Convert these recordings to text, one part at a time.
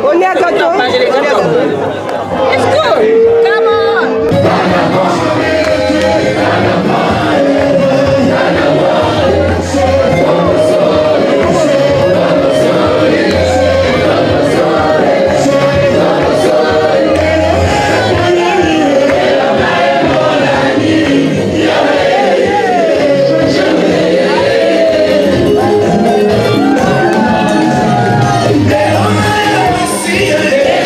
On est à gâteau. Let's go. Come on. Yeah.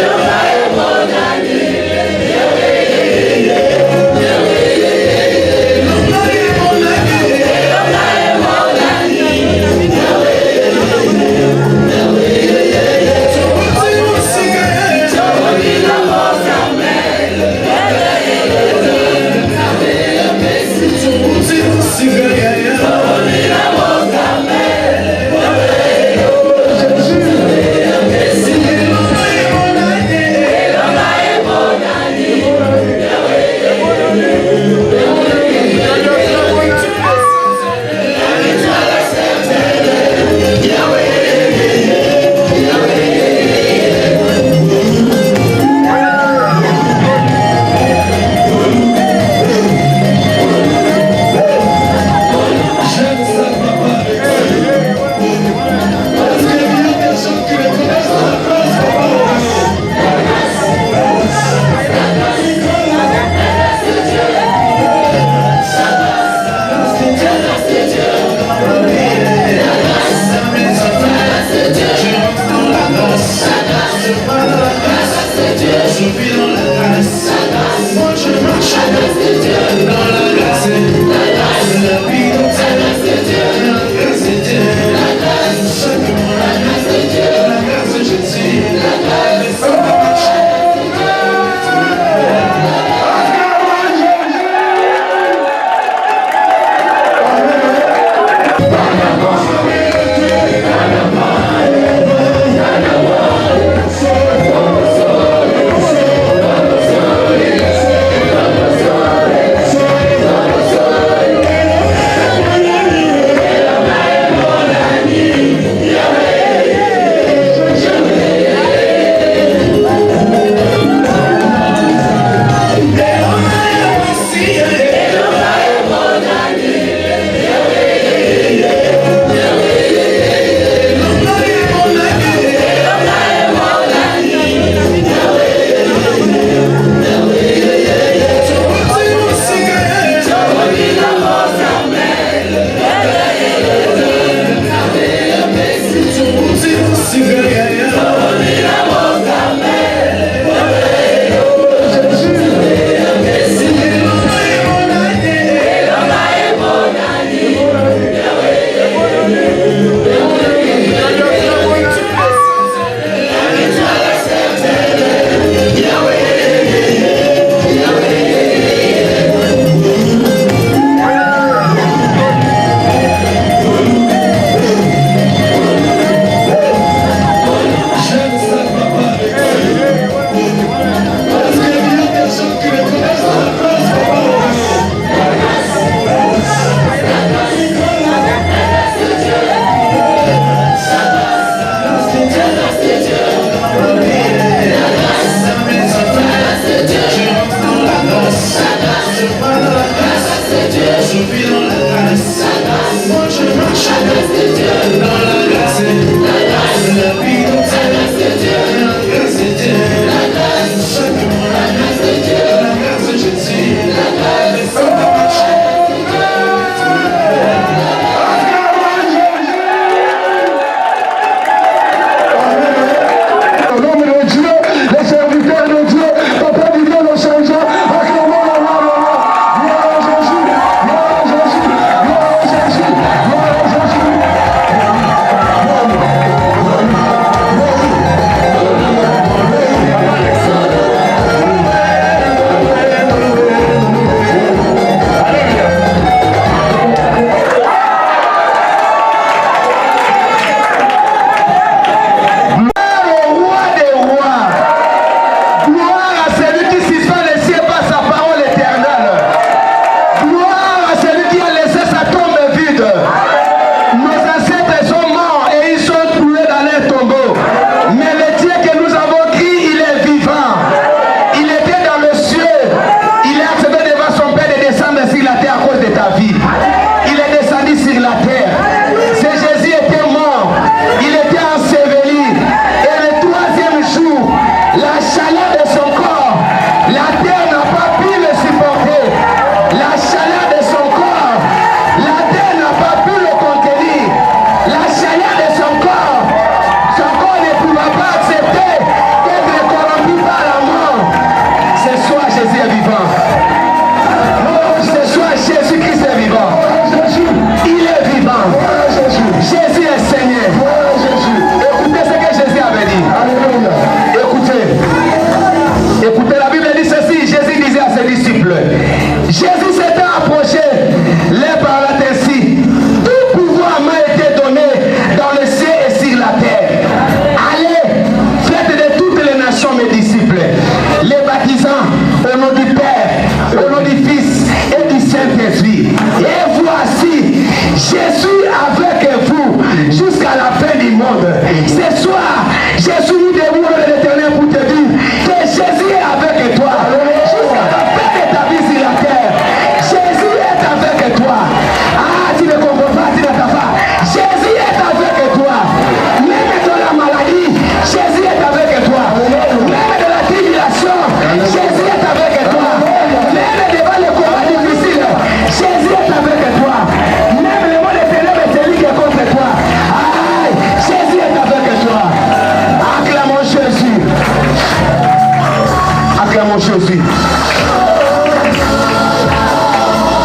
Acclamons Jésus.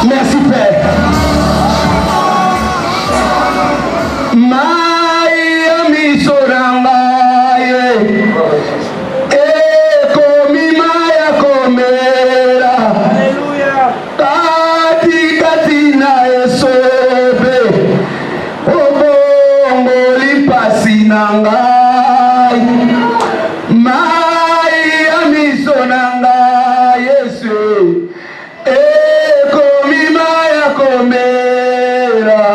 Merci Père. Maya misorangaye ekomi maya komera kati kati na esobe obongo lipasi na ngai maya misonanga Yesu ekomi maya komera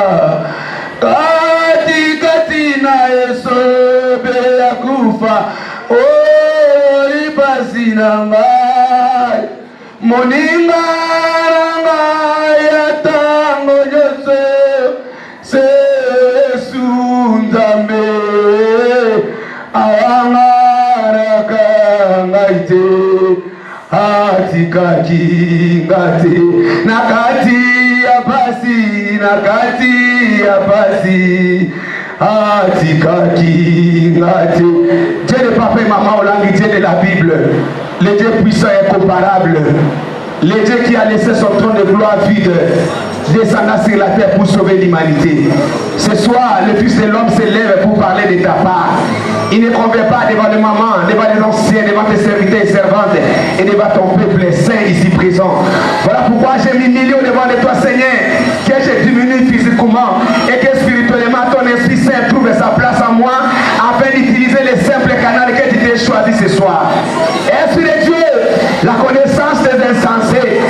kati kati na esobe ya kufa olipasi na ngai moninga na ngai ya tango nyonso se Yesu Nzambe awangaraka ngai te atikaki ngate nakati ya pasi nakati ya pasi atikaki ngate. Dieu de papa et maman au langue Dieu de la Bible, le Dieu puissant et incomparable, le Dieu qui a laissé son trône de gloire vide descendant sur la terre pour sauver l'humanité. Ce soir, le Fils de l'homme s'élève pour parler de ta part. Il ne convient pas devant les mamans, devant les anciens, devant tes serviteurs et servantes et devant ton peuple saint ici présent. Voilà pourquoi j'ai mis millions devant de toi, Seigneur, que je diminue physiquement et que spirituellement ton Esprit Saint trouve sa place en moi afin d'utiliser les simples canaux que tu t'es choisi ce soir. Esprit de Dieu, la connaissance des insensés.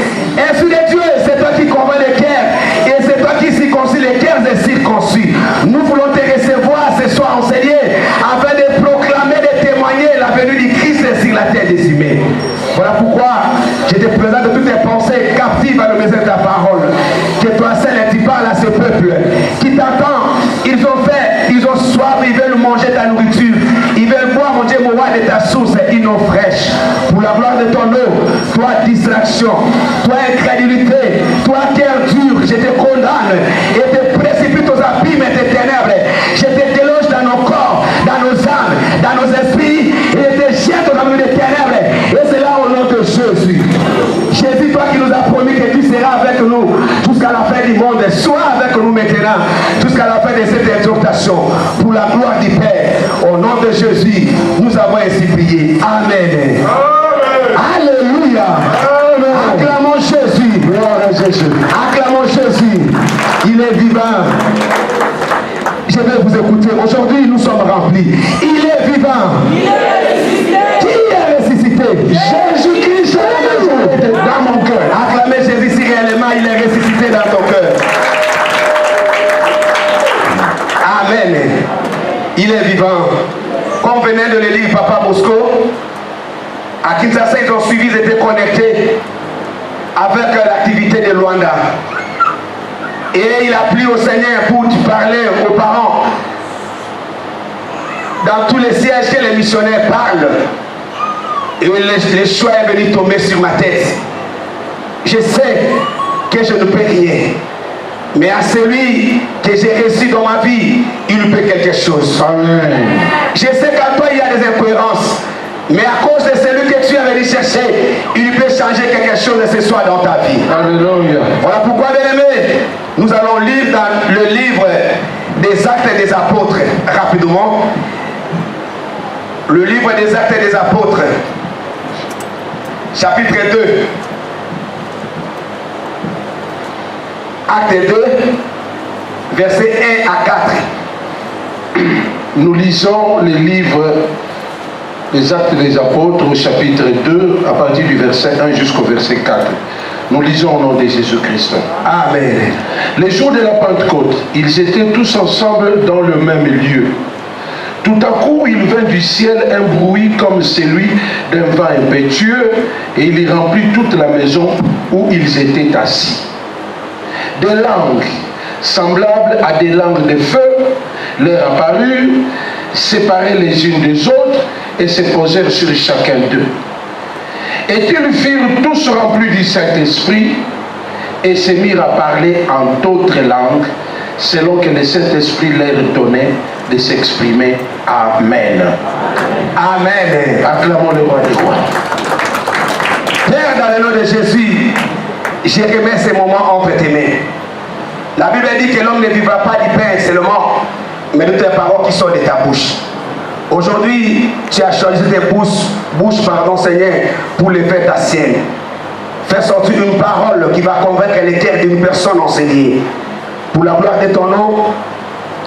Esprit de Dieu, c'est toi qui convainc les cœurs et c'est toi qui circoncis les cœurs et circoncis. Nous voulons te recevoir ce soir, enseigné, afin de proclamer, de témoigner la venue du Christ sur la terre des humains. Voilà pourquoi je te présente toutes tes pensées captives à la maison de ta parole. Que toi seul tu parles à ce peuple qui t'attend. Ils ont faim, ils ont soif, ils veulent manger ta nourriture. Ils veulent boire, mon Dieu, mon roi, de ta source, une eau fraîche. Pour la gloire de ton eau, toi distraction, toi incrédulité, toi cœur dur, je te condamne et te précipite aux abîmes et tes ténèbres. Je te déloge dans nos corps, dans nos âmes, dans nos esprits et je te jette aux abîmes des ténèbres. Et c'est là au nom de Jésus. Jésus, toi qui nous as promis que tu seras avec nous jusqu'à la fin du monde, sois avec nous maintenant jusqu'à la fin de cette exhortation. Pour la gloire du Père, au nom de Jésus, nous avons ainsi prié. Amen. Alléluia. Acclamons Jésus. Acclamons Jésus. Il est vivant. Je vais vous écouter. Aujourd'hui, nous sommes remplis. Il est vivant. Il est ressuscité. Qui est ressuscité? Jésus-Christ est ressuscité dans mon cœur. Acclamez Jésus si réellement il est ressuscité dans ton cœur. Amen. Il est vivant. Comme venait de le lire Papa Bosco, à Kinshasa, ils ont suivi, ils étaient connectés avec l'activité de Luanda. Et il a plu au Seigneur pour parler aux parents dans tous les sièges que les missionnaires parlent. Et le choix est venu tomber sur ma tête. Je sais que je ne peux rien. Mais à celui que j'ai reçu dans ma vie, il peut quelque chose. Amen. Je sais qu'à toi il y a des incohérences. Mais à cause de celui que tu es venu chercher, il peut changer quelque chose ce soir dans ta vie. Alléluia. Voilà pourquoi, bien aimé, nous allons lire dans le livre des Actes des Apôtres, rapidement. Le livre des Actes des Apôtres, chapitre 2. Acte 2, versets 1 à 4. Nous lisons le livre des Actes des Apôtres au chapitre 2 à partir du verset 1 jusqu'au verset 4. Nous lisons au nom de Jésus-Christ. Amen. Les jours de la Pentecôte, ils étaient tous ensemble dans le même lieu. Tout à coup, il vint du ciel un bruit comme celui d'un vent impétueux et il remplit toute la maison où ils étaient assis. Des langues semblables à des langues de feu leur apparurent, séparées les unes des autres et se posèrent sur chacun d'eux. Et ils furent tous remplis du Saint-Esprit et se mirent à parler en d'autres langues selon que le Saint-Esprit leur donnait de s'exprimer. Amen. Amen. Acclamons le roi des rois. Père, dans le nom de Jésus, je remets ces moments entre tes mains. La Bible dit que l'homme ne vivra pas du pain seulement, mais de tes paroles qui sortent de ta bouche. Aujourd'hui, tu as choisi tes bouches, Seigneur, pour les faire ta sienne. Fais sortir une parole qui va convaincre les cœurs d'une personne enseignée. Pour la gloire de ton nom,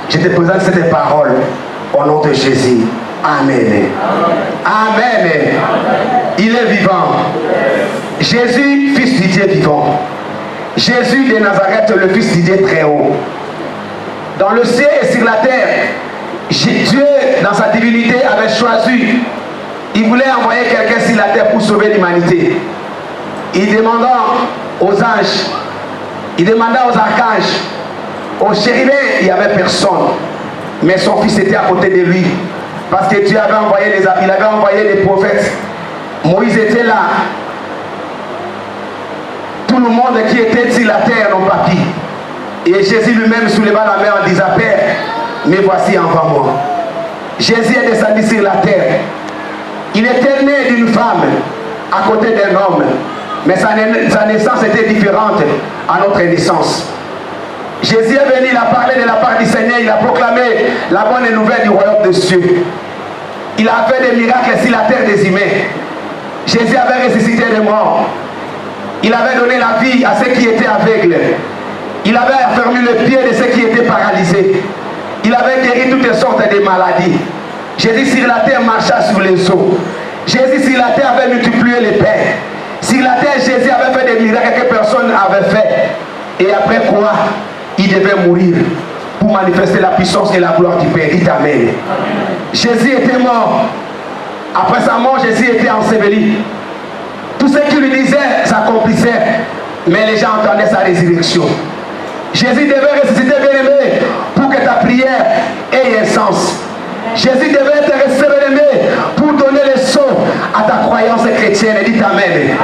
je te présente cette parole au nom de Jésus. Amen. Amen. Il est vivant. Jésus, fils du Dieu vivant. Jésus de Nazareth, le fils du Dieu très haut. Dans le ciel et sur la terre, Dieu, dans sa divinité, avait choisi. Il voulait envoyer quelqu'un sur la terre pour sauver l'humanité. Il demandant aux anges, il demanda aux archanges, aux chérubins, il n'y avait personne. Mais son fils était à côté de lui. Parce que Dieu avait envoyé il avait envoyé les prophètes. Moïse était là. Tout le monde qui était sur la terre n'ont pas pu. Et Jésus lui-même souleva la main en disant, Père, mais voici envers moi. Jésus est descendu sur la terre. Il était né d'une femme à côté d'un homme. Mais sa naissance était différente à notre naissance. Jésus est venu, il a parlé de la part du Seigneur, il a proclamé la bonne nouvelle du royaume des cieux. Il a fait des miracles sur la terre des humains. Jésus avait ressuscité les morts. Il avait donné la vie à ceux qui étaient aveugles. Il avait affermi le pied de ceux qui étaient paralysés. Il avait guéri toutes sortes de maladies. Jésus sur la terre marcha sur les eaux. Jésus sur la terre avait multiplié les pains. Sur la terre, Jésus avait fait des miracles que personne n'avait fait. Et après quoi, il devait mourir pour manifester la puissance et la gloire du Père. Dites Amen. Jésus était mort. Après sa mort, Jésus était enseveli. Tout ce qu'il lui disait s'accomplissait. Mais les gens entendaient sa résurrection. Jésus devait ressusciter, bien-aimé, pour que ta prière ait un sens. Jésus devait être ressuscité pour donner le son à ta croyance chrétienne. Dites Amen.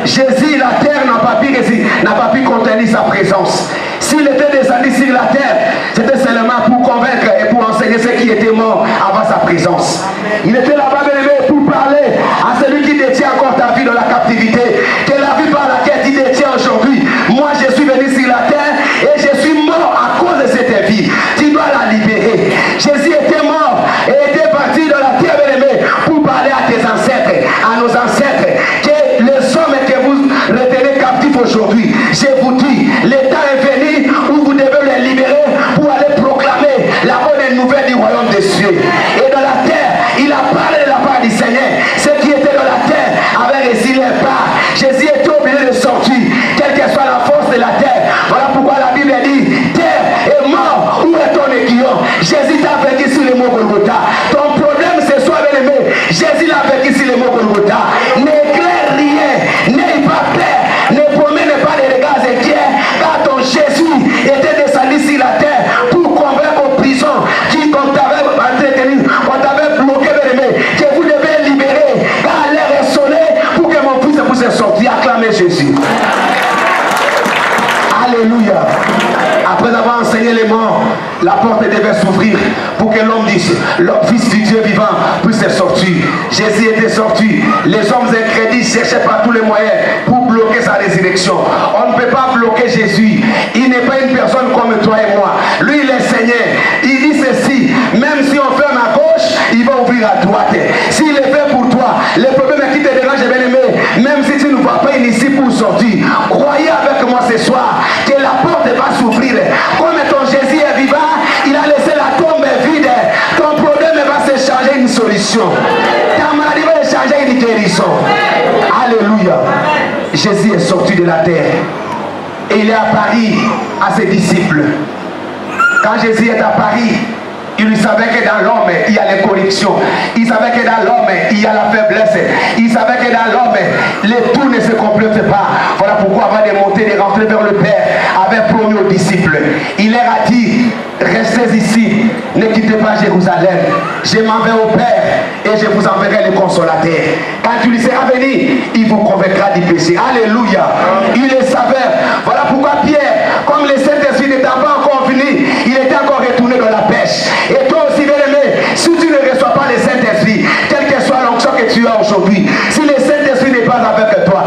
Jésus, la terre n'a pas pu contenir sa présence. S'il était descendu sur la terre, c'était seulement pour convaincre et pour enseigner ceux qui étaient morts avant sa présence. Il était là-bas, bien-aimé, pour parler à celui qui détient encore ta vie dans la captivité, que la vie par laquelle tu détiens aujourd'hui. Moi, je suis venu sur la terre et je suis mort à cause de cette vie. Tu dois la libérer. Jésus était mort et était parti dans la terre, bien-aimé, pour parler à tes ancêtres, à nos ancêtres, que les hommes que vous retenez captifs aujourd'hui, je vous dis, le temps est venu où vous devez les libérer pour aller proclamer la bonne nouvelle du royaume des cieux. Et dans la terre, il a parlé de la part du Seigneur. Ceux qui étaient dans la terre avaient reçu leur part. Jésus était obligé de sortir, quelle que soit la force de la terre. Voilà pourquoi la Bible dit, terre est mort, où est ton aiguillon? Jésus t'a vaincu sur les mots Golgotha. Ton problème ce soir, bien-aimé, Jésus l'a vaincu sur les mots Golgotha. N'éclaire rien, n'aie pas peur, ne promène pas les regards inquiets, car ton Jésus était descendu sur la terre pour convaincre aux prisons qui, qu'on t'avait entretenu, qu'on t'avait bloqué, bien-aimé, que vous devez libérer, car l'heure est sonnée pour que mon fils puisse sortir. Acclamez Jésus. Alléluia. Après avoir enseigné les morts, la porte devait s'ouvrir pour que l'homme dise, le fils du Dieu vivant puisse sortir. Jésus était sorti. Les hommes incrédules cherchaient par tous les moyens pour bloquer sa résurrection. On ne peut pas bloquer Jésus. Il n'est pas une personne comme toi et moi. Lui, il est Seigneur. Il dit ceci, même si on ferme à gauche, il va ouvrir à droite. S'il est fait pour toi, le problème qui te dérange, bien-aimé, même si tu ne vois pas une issue pour sortir, croyez avec moi ce soir que la porte va s'ouvrir. Comme ton Jésus est vivant, il a laissé la tombe vide. Ton problème va se changer une solution. Ta maladie va se changer une guérison. Alléluia. Jésus est sorti de la terre et il est apparu à ses disciples. Quand Jésus est apparu, il savait que dans l'homme, il y a les corruptions. Il savait que dans l'homme, il y a la faiblesse. Il savait que dans l'homme, les tout ne se complètent pas. Voilà pourquoi avant de monter, de rentrer vers le Père, avait promis aux disciples. Il leur a dit, restez ici, ne quittez pas Jérusalem. Je m'en vais au Père et je vous enverrai le consolateur. Quand il sera venu, il vous convaincra du péché. Alléluia. Il le savait. Voilà pourquoi Pierre, comme le Saint-Esprit n'était pas encore venu, il était encore retourné dans la pêche. Et toi aussi, bien-aimé, si tu ne reçois pas le Saint-Esprit, quelle que soit l'onction que tu as aujourd'hui, si le Saint-Esprit n'est pas avec toi,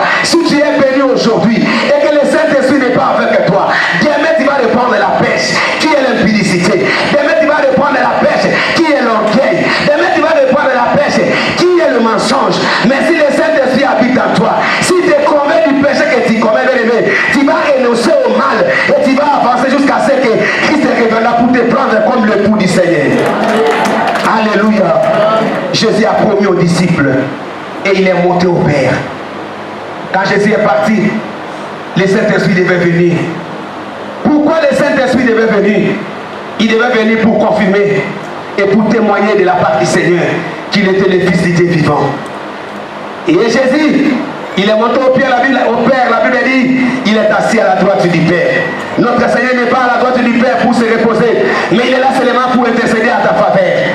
renoncer au mal et tu vas avancer jusqu'à ce que Christ reviendra pour te prendre comme le l'époux du Seigneur. Alléluia. Jésus a promis aux disciples et il est monté au Père. Quand Jésus est parti, le Saint-Esprit devait venir. Pourquoi le Saint-Esprit devait venir? Il devait venir pour confirmer et pour témoigner de la part du Seigneur qu'il était le Fils du Dieu vivant. Et Jésus, il est monté au Père, la Bible dit, il est assis à la droite du Père. Notre Seigneur n'est pas à la droite du Père pour se reposer, mais il est là seulement pour intercéder à ta faveur.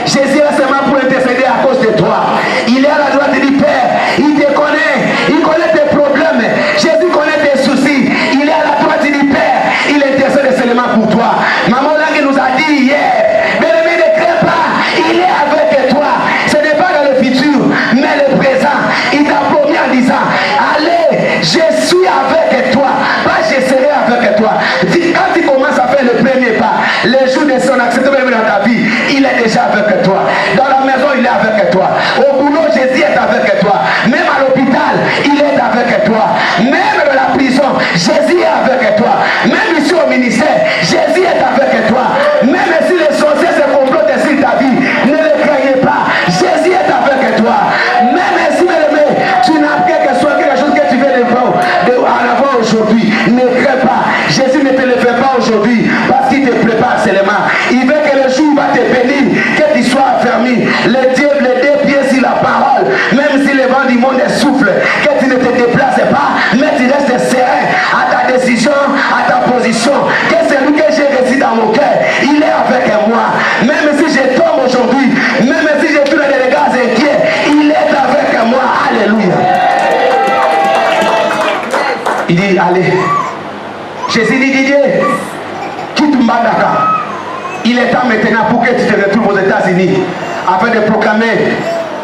Jésus est là seulement pour intercéder à cause de toi. Il est à la droite du Père, il te connaît, il connaît tes problèmes, Jésus connaît tes soucis, il est à la droite du Père, il intercède seulement pour toi. Maman Langue nous a dit hier, bien-aimé, ne crains pas, il est avec toi. Ce n'est pas dans le futur, mais le présent. Il t'a promis en disant, allez, je suis avec toi, pas je serai avec toi. Quand tu commences à faire le premier pas, le jour de son acceptation dans ta vie, il est déjà avec toi. Dans la maison, il est avec toi. Au boulot, Jésus est avec toi. Même à l'hôpital, il est avec toi. Même dans la prison, Jésus est avec toi. Même ici au ministère, Jésus est avec toi. Même si les sorciers se complotent sur ta vie, ne le craignez pas. Jésus est avec toi. Même si, tu n'as quelque chose que tu veux en avoir aujourd'hui, ne crains pas. Jésus ne te le fait pas aujourd'hui parce qu'il te prépare seulement. Il veut que le jour va te bénir, que tu sois affermi. Le Dieu, les deux pieds sur la parole, même si le vent du monde souffle, que tu ne te déplaces pas, mais tu restes serein à ta décision, à ta position. Que celui que j'ai réussi dans mon cœur, il est avec moi. Même si je tombe aujourd'hui, même si je tourne des regards inquiets, il est avec moi. Alléluia. Il dit, allez. Jésus dit, Didier, quitte Mbandaka. Il est temps maintenant pour que tu te retrouves aux États-Unis afin de proclamer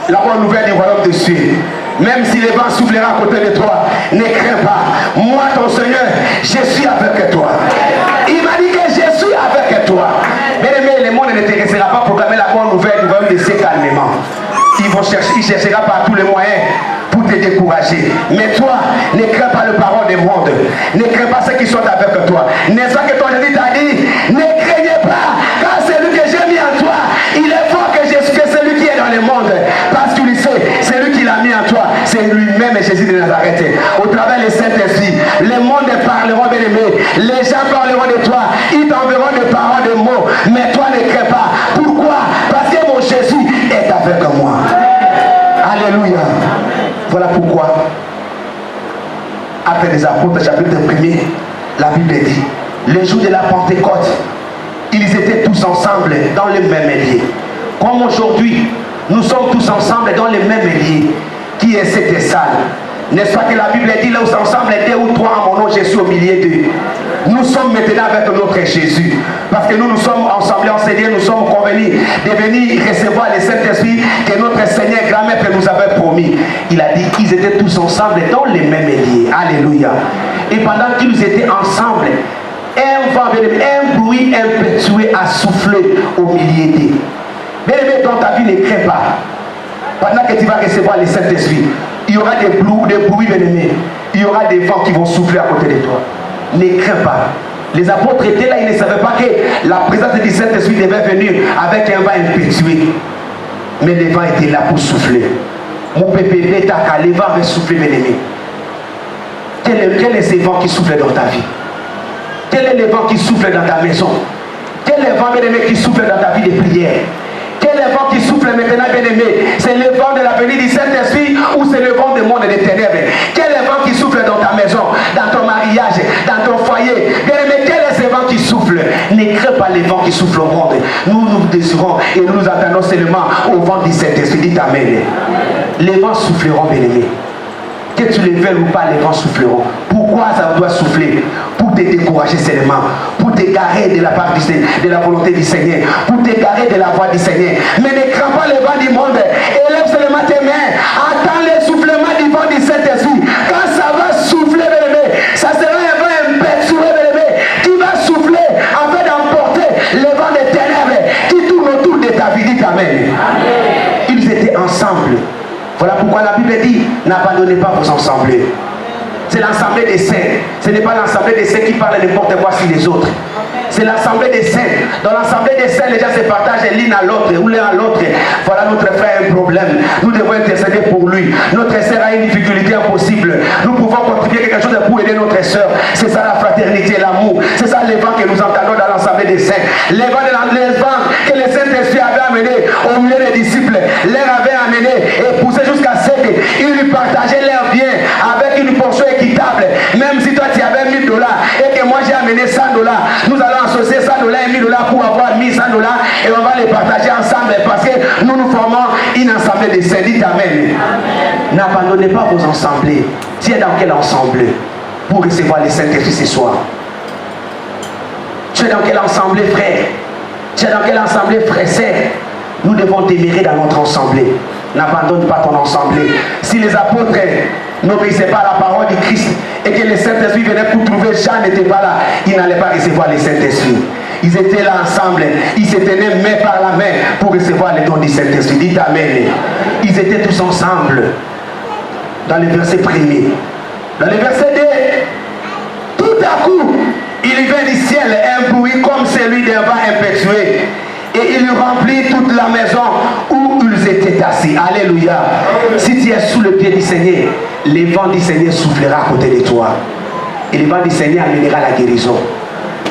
la bonne nouvelle du royaume de Dieu. Même si le vent soufflera à côté de toi, ne crains pas. Moi, ton Seigneur, je suis avec toi. Il m'a dit que je suis avec toi. Mais le monde ne te laissera pas proclamer la bonne nouvelle du royaume de Dieu calmement. Il cherchera par tous les moyens pour te décourager. Mais toi, ne crains pas le parole du monde. Ne crains pas ceux qui sont avec toi. N'est-ce pas que ton Jésus t'a dit, ne craignez pas, car celui que j'ai mis en toi, il est fort que celui qui est dans le monde. Parce que tu le sais, c'est lui qui l'a mis en toi. C'est lui-même Jésus de Nazareth. Au travers du Saint-Esprit, le monde parleront, bien aimé. Les gens parleront de toi. Ils t'enverront des paroles, des mots. Mais toi, ne crains pas. Pourquoi? Parce que mon Jésus est avec moi. Alléluia. Voilà pourquoi, après les apôtres, chapitre 1er, la Bible dit, le jour de la Pentecôte, ils étaient tous ensemble dans le même lieu. Comme aujourd'hui, nous sommes tous ensemble dans le même lieu, qui est cette salle. N'est-ce pas que la Bible dit, là où ensemble, 2 ou 3 en mon nom, je suis au milieu d'eux. Nous sommes maintenant avec notre Jésus. Parce que nous sommes ensemble en Seigneur, nous sommes convenus de venir recevoir le Saint-Esprit que notre Seigneur grand-mère nous avait promis. Il a dit qu'ils étaient tous ensemble dans les mêmes lieux. Alléluia. Et pendant qu'ils étaient ensemble, un vent, un bruit impétueux a soufflé au milieu d'eux. Mais dans ta vie, ne crains pas. Pendant que tu vas recevoir le Saint-Esprit, il y aura des bruits bien-aimés. Il y aura des vents qui vont souffler à côté de toi. Ne crains pas. Les apôtres étaient là, ils ne savaient pas que la présence du Saint-Esprit devait venir avec un vent impétueux. Mais le vent était là pour souffler. Mon bébé, le vent va souffler, bien-aimé. Quel est ce vent qui souffle dans ta vie? Quel est le vent qui souffle dans ta maison? Quel est le vent, bien-aimé, qui souffle dans ta vie de prière? Quel est le vent qui souffle maintenant, bien-aimé? C'est le vent de la venue du Saint-Esprit ou c'est le vent du monde des ténèbres? Quel est le vent qui souffle dans ta maison, dans ton mariage, dans ton foyer? Bien-aimé, quel est ce vent qui souffle? Ne crains pas les vents qui soufflent au monde. Nous désirons et nous attendons seulement au vent du Saint-Esprit. Dites Amen. Les vents souffleront, bien-aimé. Que tu les veuilles ou pas, les vents souffleront. Pourquoi ça doit souffler? Pour te décourager seulement, pour t'égarer de la part de la volonté du Seigneur, pour t'égarer de la voix du Seigneur. Mais ne crains pas les vents du monde. Élève seulement tes mains. Attends le soufflement du vent du Saint-Esprit. Quand ça va souffler, bébé, ça sera un vent impétueux, bébé, qui va souffler afin d'emporter le vent des ténèbres qui tourne autour de ta vie. Dites Amen. Ils étaient ensemble. Voilà pourquoi la Bible dit, n'abandonnez pas vos ensemblés. c'est l'assemblée des saints. Ce n'est pas l'assemblée des saints qui parle n'importe quoi sur les autres. C'est l'assemblée des saints. Dans l'assemblée des saints, les gens se partagent l'une à l'autre ou l'un à l'autre. Voilà, notre frère a un problème. Nous devons intercéder pour lui. Notre sœur a une difficulté impossible. Nous pouvons contribuer quelque chose pour aider notre sœur. C'est ça la fraternité, l'amour. C'est ça l'évangile que nous entendons dans l'assemblée des saints. L'évangile que le Saint-Esprit avait amené au milieu des disciples, leur avait amené et poussé jusqu'à ce qu'ils lui partageaient leurs biens avec une portion équitable. Même si toi tu avais $1000 et que moi j'ai amené $100, nous allons associer $100 et $1000 pour avoir $1100 et on va les partager ensemble parce que nous nous formons une assemblée de saints. Dites Amen. N'abandonnez pas vos assemblées. Tu es dans quel ensemble pour recevoir les Saint-Esprit ce soir? Tu es dans quelle assemblée, frère? Tu es dans quelle assemblée, frère, sœur? Nous devons demeurer dans notre assemblée. N'abandonne pas ton assemblée. Si les apôtres n'obéissaient pas à la parole du Christ et que le Saint-Esprit venait pour trouver Jean n'était pas là, ils n'allaient pas recevoir le Saint-Esprit. Ils étaient là ensemble. Ils se tenaient main par la main pour recevoir les dons du Saint-Esprit. Dites Amen. Ils étaient tous ensemble. Dans le verset 1er. Dans le verset 2, tout à coup, il vint du ciel un bruit comme celui d'un vent impétueux. Et il remplit toute la maison où ils étaient assis. Alléluia. Si tu es sous le pied du Seigneur, le vent du Seigneur soufflera à côté de toi. Et le vent du Seigneur amènera la guérison.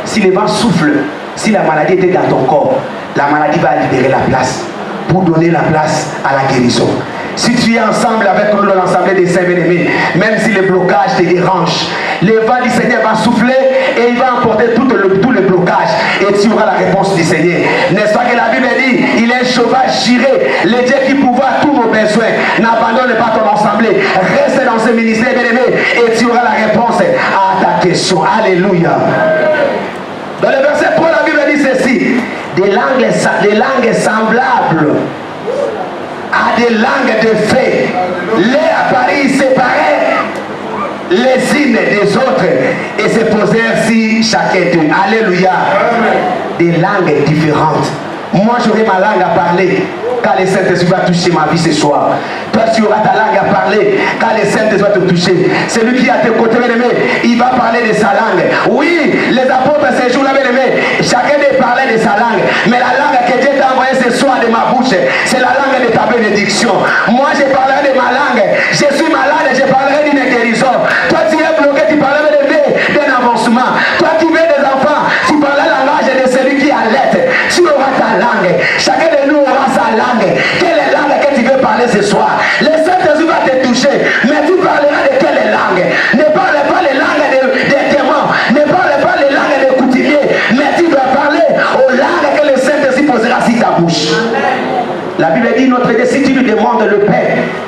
Si le vent souffle, si la maladie était dans ton corps, la maladie va libérer la place pour donner la place à la guérison. Si tu es ensemble avec nous dans l'assemblée des saints bien-aimés, même si le blocage te dérange, le vent du Seigneur va souffler et il va emporter tout le blocage et tu auras la réponse du Seigneur. N'est-ce pas que la Bible dit, il est un sauvage giré, le Dieu qui pourvoit tous vos besoins. N'abandonne pas ton assemblée, reste dans ce ministère bien-aimé et tu auras la réponse à ta question. Alléluia. Dans le verset 3, la Bible dit ceci, des langues semblables à des langues de feu, les appareils séparés les unes des autres et se posèrent sur chacun d'eux. Alléluia. Des langues différentes. Moi j'aurai ma langue à parler quand le Saint-Esprit va toucher ma vie ce soir. Toi tu auras ta langue à parler quand le Saint-Esprit va te toucher. Celui qui est à tes côtés, bien-aimé, il va parler de sa langue. Oui, les apôtres ces jours-là, bien-aimé, chacun d'eux parlait de sa langue. Mais la langue que Dieu t'a envoyée ce soir de ma bouche, c'est la langue de ta bénédiction. Moi je parlerai de ma langue. Je suis malade, je parlerai d'une guérison. Toi tu es bloqué, tu parleras d'un avancement. Toi qui veux des enfants, tu parleras le langage de celui qui allait. Tu auras ta langue. Chacun de nous aura sa langue. Quelle est la langue que tu veux parler ce soir? Le Saint-Esprit va te toucher, mais tu parleras de quelle langue? Ne parle pas les langues des démons, ne parle pas les langues des coutumiers, mais tu dois parler aux langues que le Saint-Esprit posera sur ta bouche. La Bible dit, notre Dieu, si tu lui demandes le pain,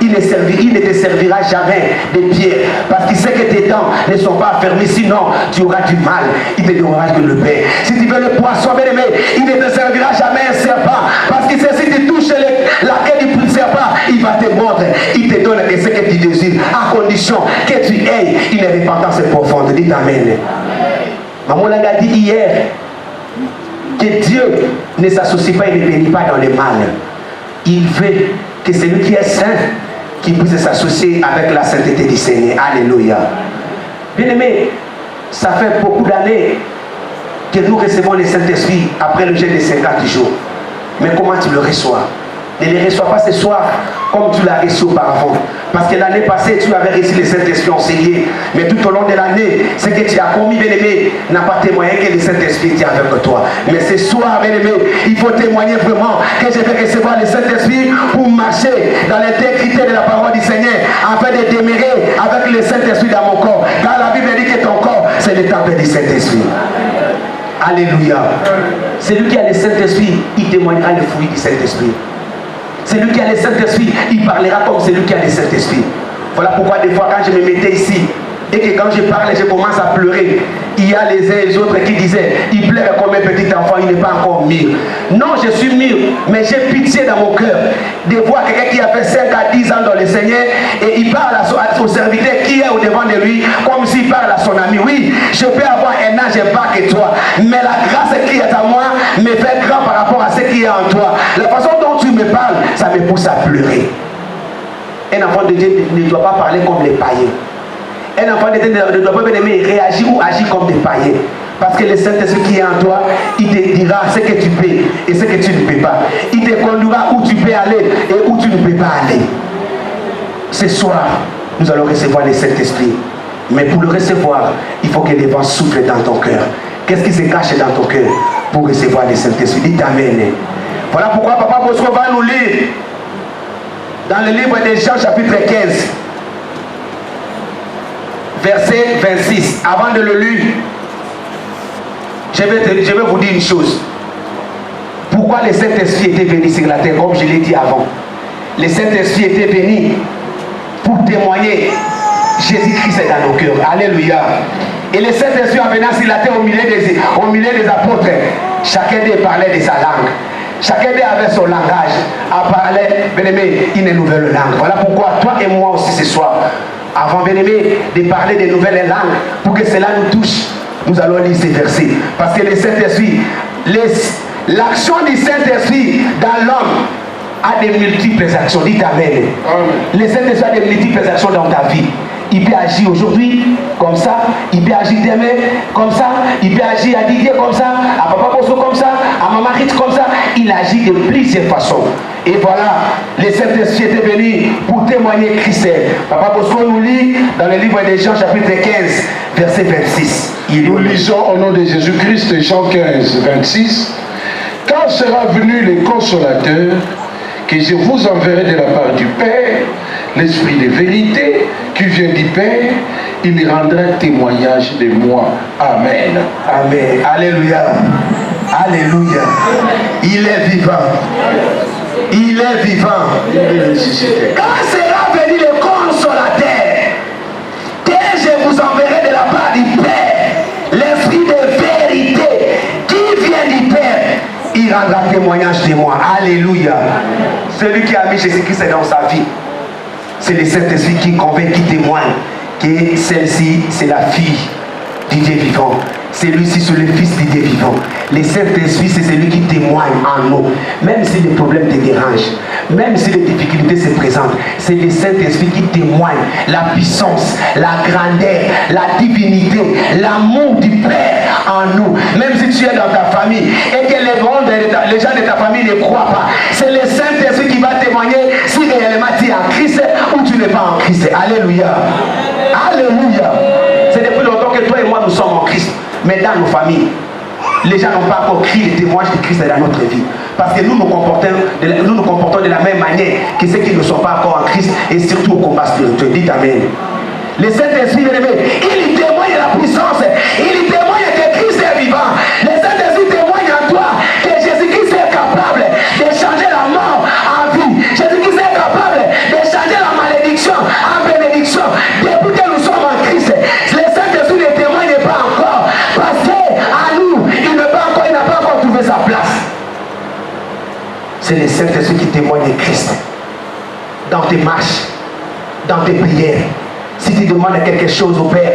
il ne te servira jamais de pierre, parce qu'il sait que tes dents ne sont pas fermées, sinon tu auras du mal. Il ne te donnera que le pain. Si tu veux le poisson, bien aimé, il ne te servira jamais un serpent, parce qu'il sait si tu touches la queue du serpent, il va te mordre. Il te donne ce que tu désires, à condition que tu aies une repentance profonde. Dites Amen. Maman l'a dit hier, que Dieu ne s'associe pas et ne bénit pas dans le mal. Il veut que celui qui est saint, qui puisse s'associer avec la sainteté du Seigneur. Alléluia. Bien-aimé, ça fait beaucoup d'années que nous recevons le Saint-Esprit après le jeûne de 50 jours. Mais comment tu le reçois? Ne le reçois pas ce soir comme tu l'as reçu auparavant. Parce que l'année passée, tu avais reçu le Saint-Esprit enseigné. Mais tout au long de l'année, ce que tu as commis, bien-aimé, n'a pas témoigné que le Saint-Esprit était avec toi. Mais ce soir, bien-aimé, il faut témoigner vraiment que je vais recevoir le Saint-Esprit pour marcher dans l'intégrité de la parole du Seigneur, afin de demeurer avec le Saint-Esprit dans mon corps. Car la Bible dit que ton corps, c'est le temple du Saint-Esprit. Alléluia. Celui qui a le Saint-Esprit, il témoignera le fruit du Saint-Esprit. Celui qui a le Saint-Esprit, il parlera comme celui qui a le Saint-Esprit. Voilà pourquoi des fois quand je me mettais ici et que quand je parlais, je commence à pleurer, il y a les uns et les autres qui disaient, il pleure comme un petit enfant, il n'est pas encore mûr. Non, je suis mûr, mais j'ai pitié dans mon cœur de voir quelqu'un qui a fait 5 à 10 ans dans le Seigneur et il parle au serviteur qui est au devant de lui comme s'il parle à son ami. Oui, je peux avoir un âge pas que toi, mais la grâce qui est à moi me fait grand par rapport à ce qui est en toi. La façon dont tu me parles, ça me pousse à pleurer. Un enfant de Dieu ne doit pas parler comme les païens. Un enfant ne doit pas aimer réagir ou agir comme des païens. Parce que le Saint-Esprit qui est en toi, il te dira ce que tu peux et ce que tu ne peux pas. Il te conduira où tu peux aller et où tu ne peux pas aller. Ce soir, nous allons recevoir le Saint-Esprit. Mais pour le recevoir, il faut que les vents soufflent dans ton cœur. Qu'est-ce qui se cache dans ton cœur pour recevoir le Saint-Esprit? Dites Amen. Voilà pourquoi Papa Bosco va nous lire dans le livre de Jean chapitre 15. Verset 26. Avant de le lire, je vais vous dire une chose. Pourquoi le Saint-Esprit était venu sur la terre, comme je l'ai dit avant? Le Saint-Esprit était venu pour témoigner Jésus-Christ est dans nos cœurs. Alléluia. Et le Saint-Esprit en venant sur la terre au milieu des apôtres, chacun d'eux parlait de sa langue. Chacun d'eux avait son langage, à parler, bien-aimé, une nouvelle langue. Voilà pourquoi toi et moi aussi ce soir, avant, bien-aimé, de parler de nouvelles langues, pour que cela nous touche, nous allons lire ces versets. Parce que le Saint-Esprit, l'action du Saint-Esprit dans l'homme a de multiples actions. Dites Amen. Le Saint-Esprit a de multiples actions dans ta vie. Il peut agir aujourd'hui comme ça, il peut agir demain comme ça, il peut agir à Didier comme ça, à Papa Bosso comme ça, à Maman Rite comme ça. Il agit de plusieurs façons. Et voilà, le Saint-Esprit était venu pour témoigner Christ. Papa Bosco nous lit dans le livre de Jean chapitre 15, verset 26. Nous lisons au nom de Jésus-Christ, Jean 15, 26. Quand sera venu le consolateur, que je vous enverrai de la part du Père, l'Esprit de vérité qui vient du Père, il rendra témoignage de moi. Amen. Amen. Alléluia. Alléluia. Il est vivant. Il est vivant. Quand sera venu le consolateur, que je vous enverrai de la part du Père, l'Esprit de vérité qui vient du Père, il rendra témoignage de moi. Alléluia. Celui qui a mis Jésus-Christ dans sa vie, c'est le Saint-Esprit qui convainc, qui témoigne que celle-ci, c'est la fille du Dieu vivant. Celui-ci, c'est le Fils du Dieu vivant. Le Saint-Esprit, c'est celui qui témoigne en nous. Même si les problèmes te dérangent, même si les difficultés se présentent, c'est le Saint-Esprit qui témoigne la puissance, la grandeur, la divinité, l'amour du Père en nous. Même si tu es dans ta famille et que les gens de ta famille ne croient pas, c'est le Saint-Esprit qui va témoigner si réellement tu es en Christ ou tu n'es pas en Christ. Alléluia. Alléluia. C'est depuis longtemps que toi et moi nous sommes en Christ. Mais dans nos familles, les gens n'ont pas encore crié le témoignage de Christ dans notre vie. Parce que nous nous comportons de la même manière que ceux qui ne sont pas encore en Christ et surtout au combat spirituel. Dites Amen. Le Saint-Esprit, il témoigne la puissance, il témoigne que Christ est vivant. Le Saint-Esprit témoigne en toi que Jésus-Christ est capable de changer la mort en vie. Jésus-Christ est capable de changer la malédiction en bénédiction. Depuis que nous sommes en Christ, le Saint-Esprit ne témoigne pas encore. Parce qu'à nous, il n'a pas encore trouvé sa place. C'est le Saint-Esprit qui témoigne de Christ. Dans tes marches, dans tes prières. Si tu demandes quelque chose au Père,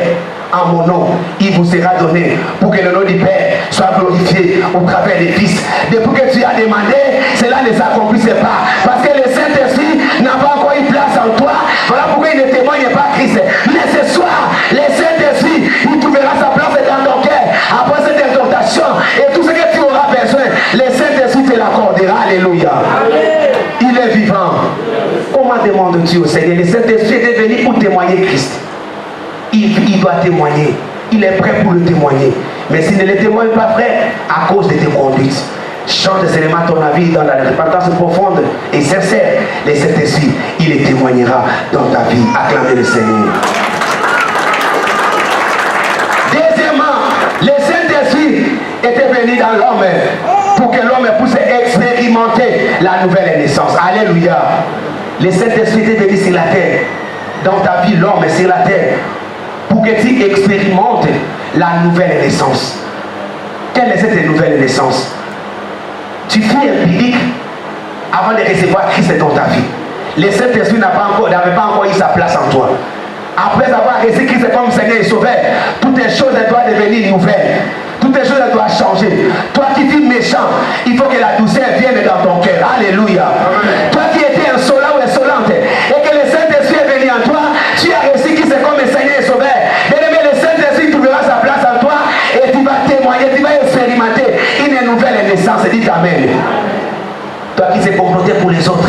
en mon nom, il vous sera donné pour que le nom du Père soit glorifié au travers des Fils. Depuis que tu as demandé, cela ne s'accomplissait pas. Parce que le Saint-Esprit n'a pas encore une place en toi. Voilà pourquoi il ne témoigne pas Christ. Mais ce soir, le Saint-Esprit, il trouvera sa place dans ton cœur. Après cette exhortation et tout ce que tu auras besoin, le Saint-Esprit te l'accordera. Alléluia. Il est vivant. Comment demandes-tu au Seigneur? Le Saint-Esprit est venu pour témoigner Christ. Il doit témoigner. Il est prêt pour le témoigner. Mais s'il ne le témoigne pas, frère, à cause de tes conduites, change seulement ton avis dans la repentance profonde et sincère. Le Saint-Esprit, il le témoignera dans ta vie. Acclamez le Seigneur. Deuxièmement, le Saint-Esprit était venu dans l'homme pour que l'homme puisse expérimenter la nouvelle naissance. Alléluia. Le Saint-Esprit est venu sur la terre. Dans ta vie, l'homme est sur la terre. Pour que tu expérimentes la nouvelle naissance. Quelle est cette nouvelle naissance? Tu fais empirique avant de recevoir Christ dans ta vie. Le Saint-Esprit n'avait pas encore eu sa place en toi. Après avoir reçu Christ comme Seigneur et Sauveur, toutes les choses doivent devenir nouvelles. Toutes les choses doivent changer. Toi qui vis méchant, il faut que la douceur vienne dans ton cœur. Alléluia. Amen. Toi qui étais insolent ou insolente, et que le Saint-Esprit est venu en toi, tu as reçu Christ comme Seigneur et Sauveur. Toi qui t'es comploté pour les autres.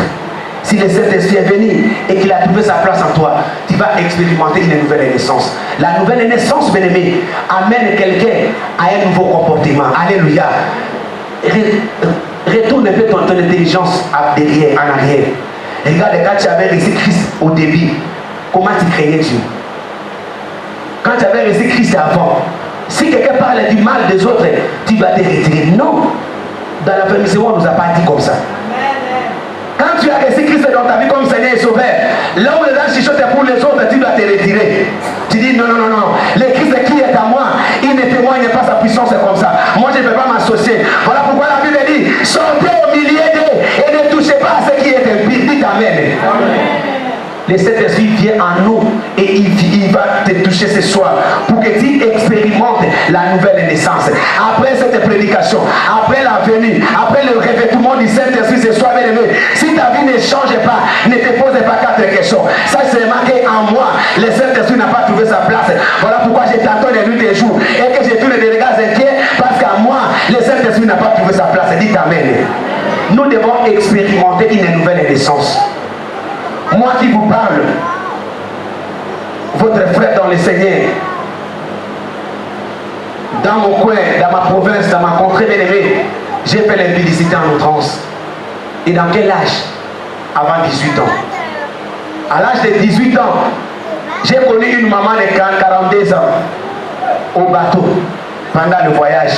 Si le Saint-Esprit est venu et qu'il a trouvé sa place en toi, tu vas expérimenter une nouvelle naissance. La nouvelle naissance, bien-aimé, amène quelqu'un à un nouveau comportement. Alléluia. Retourne un peu ton intelligence derrière, en arrière. Regarde quand tu avais reçu Christ au début, comment tu craignais Dieu? Quand tu avais reçu Christ avant, si quelqu'un parle du mal des autres, tu vas te retirer. Non. Dans la permission, on ne nous a pas dit comme ça. Quand tu as reçu Christ dans ta vie comme Seigneur et Sauveur, là où les gens chuchotent pour les autres, tu dois te retirer. Tu dis non, non, non, non. Le Christ qui est à moi, il ne témoigne pas sa puissance comme ça. Moi, je ne peux pas m'associer. Voilà pourquoi la Bible dit sortez au milieu d'eux et ne touchez pas à ce qui est impie. Dites Amen. Le Saint-Esprit vient en nous et il va te toucher ce soir pour que tu expérimentes la nouvelle naissance. Après cette prédication, après la venue, après le revêtement du Saint-Esprit ce soir, bien aimé, si ta vie ne change pas, ne te pose pas 4 questions. Ça, c'est marqué en moi. Le Saint-Esprit n'a pas trouvé sa place. Voilà pourquoi j'ai t'attends les nuits et jours et que j'ai tous les regards inquiets parce qu'en moi, le Saint-Esprit n'a pas trouvé sa place. Dites Amen. Nous devons expérimenter une nouvelle naissance. Moi qui vous parle, votre frère dans le Seigneur, dans mon coin, dans ma province, dans ma contrée bien-aimée, j'ai fait l'impudicité en outrance. Et dans quel âge? Avant 18 ans. À l'âge de 18 ans, j'ai connu une maman de 42 ans au bateau pendant le voyage.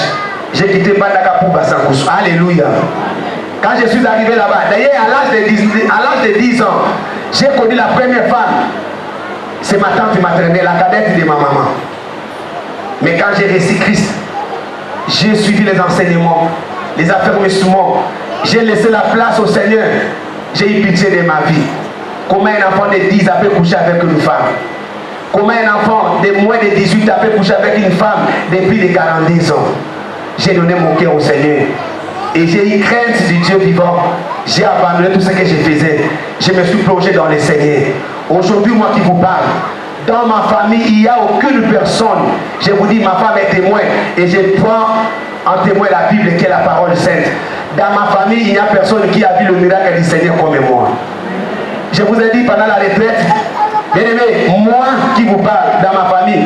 J'ai quitté Bandaka pour Bassangoussou. Alléluia. Quand je suis arrivé là-bas, d'ailleurs à l'âge de 10 ans, j'ai connu la première femme. C'est ma tante maternelle, la cadette de ma maman. Mais quand j'ai reçu Christ, j'ai suivi les enseignements, les affermissements. J'ai laissé la place au Seigneur. J'ai eu pitié de ma vie. Comment un enfant de 10 ans peut coucher avec une femme? Comment un enfant de moins de 18 ans peut coucher avec une femme depuis de 40 ans? J'ai donné mon cœur au Seigneur. Et j'ai eu crainte du Dieu vivant. J'ai abandonné tout ce que je faisais. Je me suis plongé dans le Seigneur. Aujourd'hui, moi qui vous parle, dans ma famille, il n'y a aucune personne. Je vous dis, ma femme est témoin. Et je prends en témoin la Bible qui est la parole sainte. Dans ma famille, il n'y a personne qui a vu le miracle du Seigneur comme moi. Je vous ai dit pendant la retraite, bien aimé, moi qui vous parle dans ma famille,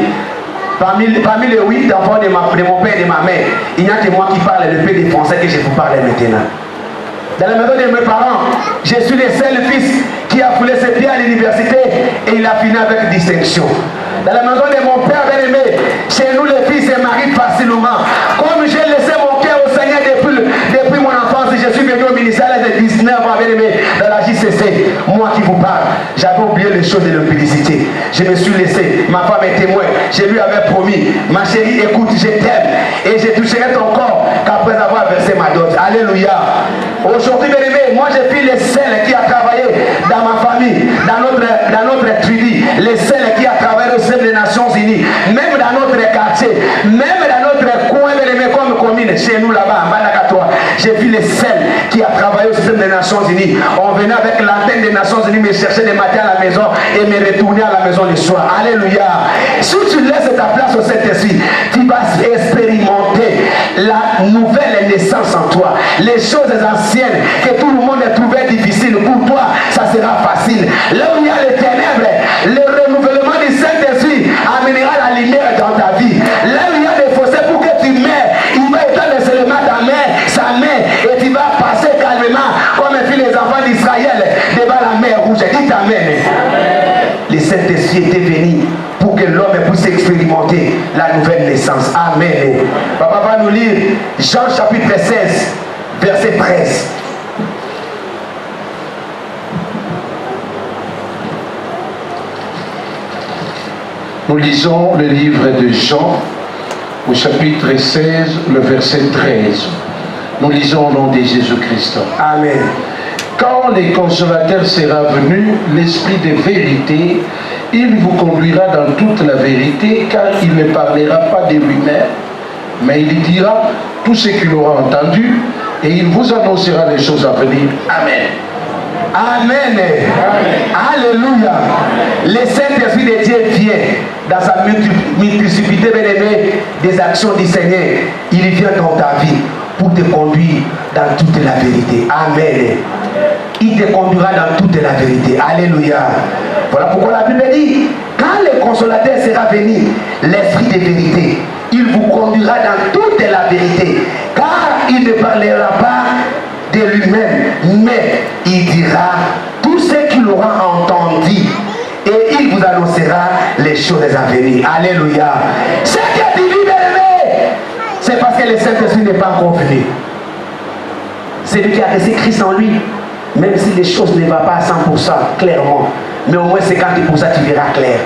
parmi les 8 enfants de mon père et de ma mère, il n'y a que moi qui parle le peu de français que je vous parle maintenant. Dans la maison de mes parents, je suis le seul fils qui a foulé ses pieds à l'université et il a fini avec distinction. Dans la maison de mon père bien-aimé, chez nous les filles se marient facilement. Comme j'ai laissé mon cœur au Seigneur depuis mon enfance, je suis venu au ministère à l'âge de 19 ans bien-aimé dans la JCC. Moi qui vous parle, j'avais oublié les choses de l'impudicité. Je me suis laissé, ma femme est témoin, je lui avais promis, ma chérie écoute, je t'aime et je toucherai ton corps qu'après avoir versé ma dot. Alléluia. Aujourd'hui bien-aimé, moi je suis le seul qui a travaillé dans ma famille, dans notre tribu, le seul qui a travaillé au sein des Nations Unies, même dans notre quartier, même dans notre coin bien-aimé comme commune, chez nous là-bas, à Manakatoa, j'ai vu le seul qui a travaillé au système des Nations Unies. On venait avec l'antenne des Nations Unies me chercher des matins à la maison et me retourner à la maison le soir. Alléluia. Si tu laisses ta place au Saint-Esprit, tu vas expérimenter la nouvelle naissance en toi. Les choses anciennes que tout le monde trouvait difficiles, pour toi, ça sera facile. Là où il y a les ténèbres, le renouvellement du Saint-Esprit amènera la lumière dans ta vie. Là où il y a des fossés pour que tu meurs, il va étendre seulement sa main et tu vas passer calmement comme fit les enfants d'Israël devant la mer rouge. Dites Amen. Le Saint-Esprit était venu pour que l'homme puisse expérimenter la nouvelle naissance. Amen. Papa va nous lire Jean chapitre 16, verset 13. Nous lisons le livre de Jean au chapitre 16, le verset 13. Nous lisons au nom de Jésus-Christ. Amen. Quand le consolateur sera venu, l'Esprit de vérité, il vous conduira dans toute la vérité, car il ne parlera pas de lui-même, mais il dira tout ce qu'il aura entendu, et il vous annoncera les choses à venir. Amen. Amen. Alléluia. Le Saint-Esprit de Dieu vient dans sa multiplicité bien-aimée des actions du Seigneur. Il vient dans ta vie. pour te conduire dans toute la vérité. Amen. Il te conduira dans toute la vérité. Alléluia. Voilà pourquoi la Bible dit, quand le consolateur sera venu, l'esprit de vérité, il vous conduira dans toute la vérité. Car il ne parlera pas de lui-même, mais il dira tout ce qu'il aura entendu. Et il vous annoncera les choses à venir. Alléluia. Ce qui est divin, bien-aimé, c'est parce que le Saint-Esprit n'est pas encore venu. C'est lui qui a reçu Christ en lui. Même si les choses ne vont pas à 100% clairement, mais au moins 50% tu verras clair.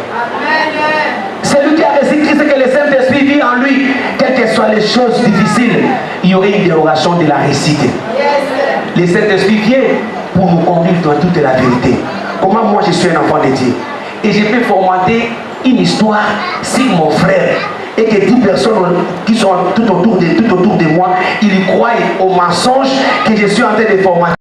C'est lui qui a reçu Christ, que le Saint-Esprit vit en lui. Quelles que soient les choses difficiles, il y aurait une dérogation de la réussite. Le Saint-Esprit vient pour nous conduire dans toute la vérité. Comment moi je suis un enfant de Dieu et je peux formater une histoire sur mon frère et que 10 personnes qui sont tout autour de moi, ils croient au mensonge que je suis en train de formater.